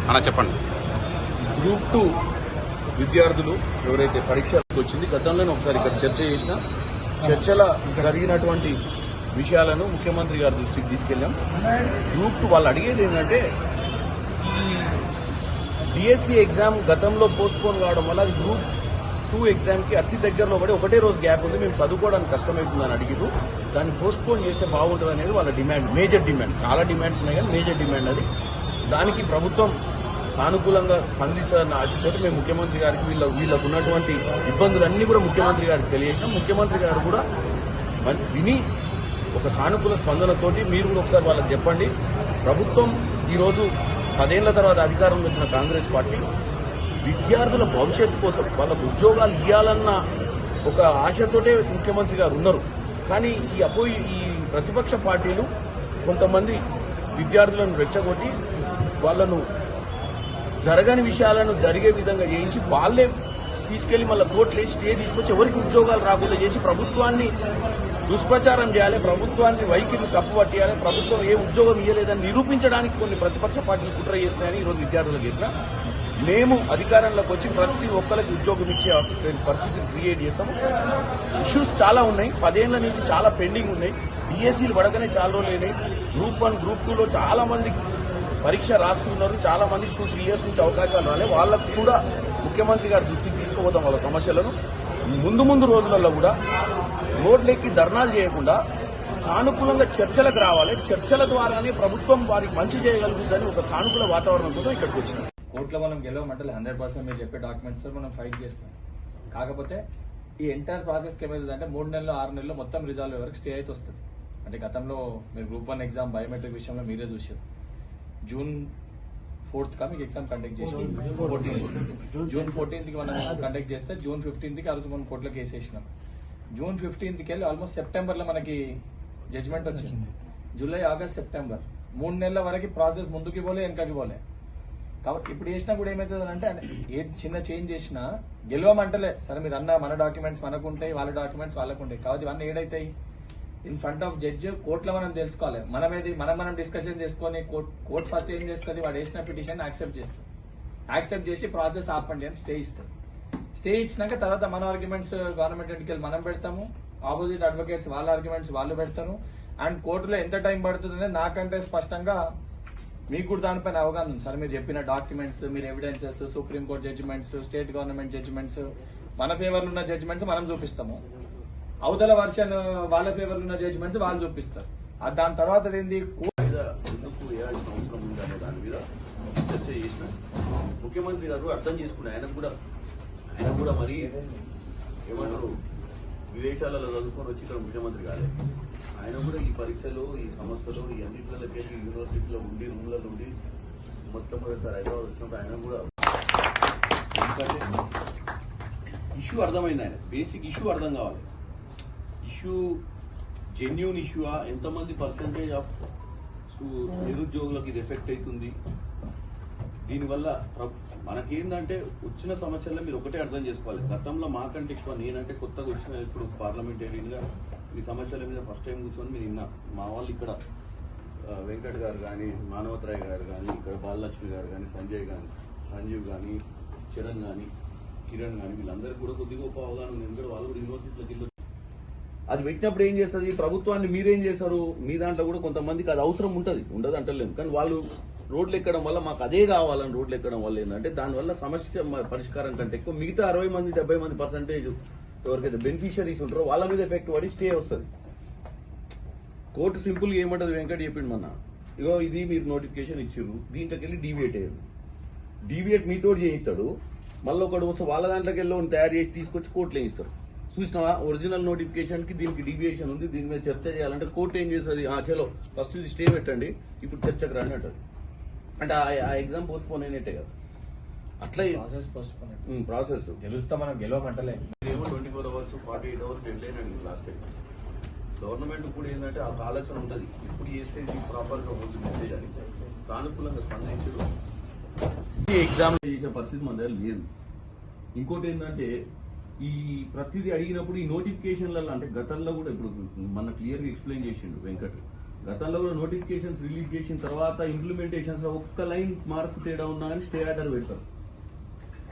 అన్న చెప్పండి. గ్రూప్ 2 విద్యార్థులు ఎవరైతే పరీక్షలకు వచ్చింది గతంలోనే ఒకసారి ఇక్కడ చర్చ చేసిన చర్చలో జరిగినటువంటి విషయాలను ముఖ్యమంత్రి గారి దృష్టికి తీసుకెళ్ళాం. గ్రూప్ 2 వాళ్ళు అడిగేది ఏంటంటే ఈ డిఎస్సి ఎగ్జామ్ గతంలో పోస్ట్ పోన్ కావడం వల్ల అది గ్రూప్ 2 ఎగ్జామ్కి అతి దగ్గరలో పడి ఒకటే రోజు గ్యాప్ ఉంది, మేము చదువుకోవడానికి కష్టమవుతుందని అడిగిరు. దాన్ని పోస్ట్ పోన్ చేస్తే బాగుంటుంది అనేది వాళ్ళ డిమాండ్, మేజర్ డిమాండ్. చాలా డిమాండ్స్ ఉన్నాయి కానీ మేజర్ డిమాండ్ అది. దానికి ప్రభుత్వం సానుకూలంగా స్పందిస్తుందన్న ఆశతో మేము ముఖ్యమంత్రి గారికి వీళ్ళకు ఉన్నటువంటి ఇబ్బందులన్నీ కూడా ముఖ్యమంత్రి గారికి తెలియజేసినాం. ముఖ్యమంత్రి గారు కూడా విని ఒక సానుకూల స్పందనతోటి మీరు కూడా ఒకసారి వాళ్ళకి చెప్పండి. ప్రభుత్వం ఈరోజు 10 ఏళ్ల తర్వాత అధికారంలో వచ్చిన కాంగ్రెస్ పార్టీ విద్యార్థుల భవిష్యత్తు కోసం వాళ్ళకు ఉద్యోగాలు ఇవ్వాలన్న ఒక ఆశతోటే ముఖ్యమంత్రి గారు ఉన్నారు. కానీ ఈ ప్రతిపక్ష పార్టీలు కొంతమంది విద్యార్థులను రెచ్చగొట్టి వాళ్ళను జరగని విషయాలను జరిగే విధంగా చేయించి వాళ్ళే తీసుకెళ్లి మళ్ళీ కోర్టులో స్టే తీసుకొచ్చి ఎవరికి ఉద్యోగాలు రాకుండా చేసి ప్రభుత్వాన్ని దుష్ప్రచారం చేయాలి, ప్రభుత్వాన్ని వైఖరిని తప్పుపట్టేయాలి, ప్రభుత్వం ఏ ఉద్యోగం ఇవ్వలేదని నిరూపించడానికి కొన్ని ప్రతిపక్ష పార్టీలు కుట్ర చేస్తున్నాయని ఈరోజు విద్యార్థులకు చెప్పిన మేము అధికారంలోకి వచ్చి ప్రతి ఒక్కరికి ఉద్యోగం ఇచ్చే పరిస్థితిని క్రియేట్ చేస్తాము. ఇష్యూస్ చాలా ఉన్నాయి, 10 ఏళ్ల నుంచి చాలా పెండింగ్ ఉన్నాయి. డిఎస్సీలు పడగానే చాలా రోజులు అయినాయి. గ్రూప్ 1 గ్రూప్ 2లో చాలా మంది పరీక్ష రాస్తున్నారు, చాలా మందికి 2-3 ఇయర్స్ నుంచి అవకాశాలు రాలే. వాళ్ళకు కూడా ముఖ్యమంత్రి గారి దృష్టికి తీసుకుపోతాం వాళ్ళ సమస్యలను. ముందు రోజులలో కూడా రోడ్లెక్కి ధర్నాలు చేయకుండా సానుకూలంగా చర్చలకు రావాలి. చర్చల ద్వారానే ప్రభుత్వం వారికి మంచి చేయగలుగుతుందని ఒక సానుకూల వాతావరణం కోసం ఇక్కడికి వచ్చినాం. కోర్టులో మనం గెలవమంటే 100% మీరు చెప్పే డాక్యుమెంట్స్ మనం ఫైట్ చేస్తాం. కాకపోతే ఈ ఎంటైర్ ప్రాసెస్కి ఏమవుతుందంటే 3 నెలలు 6 నెలలు మొత్తం రిజాల్వ్ వరకు స్టే అయితే వస్తుంది. అంటే గతంలో మీరు గ్రూప్ 1 ఎగ్జామ్ బయోమెట్రిక్ విషయంలో మీరే చూసారు. June 4th మీకు ఎగ్జామ్ కండక్ట్ చేసి June 14th మనం కండక్ట్ చేస్తే June 15th ఆ రోజు మనం కోర్టులో కేసు వేసినాం. June 15th వెళ్ళి ఆల్మోస్ట్ సెప్టెంబర్లో మనకి జడ్జ్మెంట్ వచ్చింది. జూలై ఆగస్ట్ సెప్టెంబర్ 3 నెలల వరకు ప్రాసెస్ ముందుకి పోలే వెనకకి పోలే. కాబట్టి ఇప్పుడు చేసినా కూడా ఏమవుతుంది అంటే ఏ చిన్న చేంజ్ చేసినా గెలవమంటలే. సరే మీరు అన్న మన డాక్యుమెంట్స్ మనకు ఉంటాయి, వాళ్ళ డాక్యుమెంట్స్ వాళ్ళకు ఉంటాయి. కాబట్టి ఇవన్నీ ఏడైతాయి ఇన్ ఫ్రంట్ ఆఫ్ జడ్జ్ కోర్టులో మనం తెలుసుకోవాలి. మనం డిస్కషన్ చేసుకొని కోర్టు ఫస్ట్ ఏం చేస్తుంది, వాడు వేసిన పిటిషన్ యాక్సెప్ట్ చేస్తుంది. యాక్సెప్ట్ చేసి ప్రాసెస్ ఆపండి అని స్టే ఇస్తుంది. స్టే ఇచ్చినాక తర్వాత మన ఆర్గ్యుమెంట్స్ గవర్నమెంట్ ఎన్నికలు మనం పెడతాము, ఆపోజిట్ అడ్వకేట్స్ వాళ్ళ ఆర్గ్యుమెంట్స్ వాళ్ళు పెడతారు. అండ్ కోర్టులో ఎంత టైం పడుతుంది అనేది నాకంటే స్పష్టంగా మీకు కూడా దానిపైన అవగాహన ఉంది. సార్ మీరు చెప్పిన డాక్యుమెంట్స్, మీరు evidences, supreme court judgements, state government judgements, మన ఫేవర్లో ఉన్న జడ్జిమెంట్స్ మనం చూపిస్తాము. అవతల వర్షన్ వాళ్ళ ఫేవర్ ఉన్న జడ్జిమెంట్స్ వాళ్ళు చూపిస్తారు. దాని తర్వాత ఏంది ఎందుకు వేయాల్సిన అవసరం ఉందనే దాని మీద చర్చ చేసిన ముఖ్యమంత్రి గారు అర్థం చేసుకుని ఆయన కూడా మరి ఏమంటారు విదేశాలలో చదువుకొని వచ్చి ఇక్కడ ముఖ్యమంత్రి కాలేదు. ఆయన కూడా ఈ పరీక్షలు, ఈ సమస్యలు, ఈ అన్నింటికి యూనివర్సిటీలో ఉండి రూమ్లలో ఉండి మొట్టమొదటిసారి హైదరాబాద్ వచ్చినప్పుడు ఆయన కూడా ఇష్యూ అర్థమైంది. ఆయన బేసిక్ ఇష్యూ అర్థం కావాలి. ఇష్యూ జెన్యూన్ ఇష్యూవా, ఎంతమంది పర్సంటేజ్ ఆఫ్ నిరుద్యోగులకు ఇది ఎఫెక్ట్ అవుతుంది, దీనివల్ల మనకేందంటే వచ్చిన సమస్యల్లో మీరు ఒకటే అర్థం చేసుకోవాలి. గతంలో మాకంటే ఎక్కువ నేనంటే కొత్తగా వచ్చిన ఇప్పుడు పార్లమెంటేరియన్గా ఈ సమస్యల మీద ఫస్ట్ టైం కూర్చొని మీరు విన్నా. మా వాళ్ళు ఇక్కడ వెంకట్ గారు కానీ, మానవతరాయ్ గారు కానీ, ఇక్కడ బాలలక్ష్మి గారు కానీ, సంజీవ్ కానీ, చరణ్ కానీ, కిరణ్ కానీ వీళ్ళందరికీ కూడా కొద్దిగా గొప్ప అవగాహన ఉంది. ఎందుకంటే వాళ్ళు కూడా యూనివర్సిటీలోకి వెళ్ళి అది పెట్టినప్పుడు ఏం చేస్తుంది, ప్రభుత్వాన్ని మీరేం చేస్తారు, మీ దాంట్లో కూడా కొంతమందికి అది అవసరం ఉండదు అంటలేము. కానీ వాళ్ళు రోడ్లు ఎక్కడం వల్ల మాకు అదే కావాలని రోడ్లు ఎక్కడం వల్ల ఏంటంటే దానివల్ల సమస్య పరిష్కారం కంటే ఎక్కువ మిగతా 60-70 మంది పర్సంటేజ్ ఎవరికైతే బెనిఫిషియరీస్ ఉంటారో వాళ్ళ మీద ఎఫెక్ట్ పడి స్టే వస్తుంది. కోర్టు సింపుల్గా ఏమంటది, వెంకట్ చెప్పిండు మొన్న, ఇగో ఇది మీరు నోటిఫికేషన్ ఇచ్చారు, దీంట్లోకి వెళ్ళి డీవియేట్ అయ్యారు, డీవియేట్ మీతో చేయిస్తాడు, మళ్ళీ ఒకటి వస్తే వాళ్ళ దాంట్లోకి వెళ్ళి తయారు చేసి తీసుకొచ్చి కోర్టులో వేయిస్తారు. చూసినావా, ఒరిజినల్ నోటిఫికేషన్ కి దీనికి డీవియేషన్ ఉంది, దీని మీద చర్చ చేయాలంటే కోర్టు ఏం చేస్తుంది, చలో ఫస్ట్ ఇది స్టే పెట్టండి, ఇప్పుడు చర్చకు రండి అంటారు. అంటే ఆ ఎగ్జామ్ పోస్ట్ పోన్ అయినట్టే కదా. అట్లా ప్రాసెస్ గెలుస్తా మనం గెలవమంటలే. 24 hours 48 hours డెడ్ లైన్ అండి లాస్ట్ టైం. గవర్నమెంట్ కూడా ఏంటంటే ఆ ఆలోచన ఉంటుంది, ఇప్పుడు చేస్తే ఇది ప్రాపర్గా ఉంటుంది మెసేజ్ అని సానుకూలంగా స్పందించారు. ఎగ్జామ్ చేసే పరిస్థితి మన దగ్గర లేదు. ఇంకోటి ఏంటంటే ఈ ప్రతిదీ అడిగినప్పుడు ఈ నోటిఫికేషన్లలో అంటే గతంలో కూడా ఇప్పుడు మన క్లియర్గా ఎక్స్ప్లెయిన్ చేసిండు వెంకట్, గతంలో కూడా నోటిఫికేషన్స్ రిలీజ్ చేసిన తర్వాత ఇంప్లిమెంటేషన్స్ ఒక్క లైన్ మార్పు తేడా ఉన్నా కానీ స్టే ఆర్డర్ పెడతారు.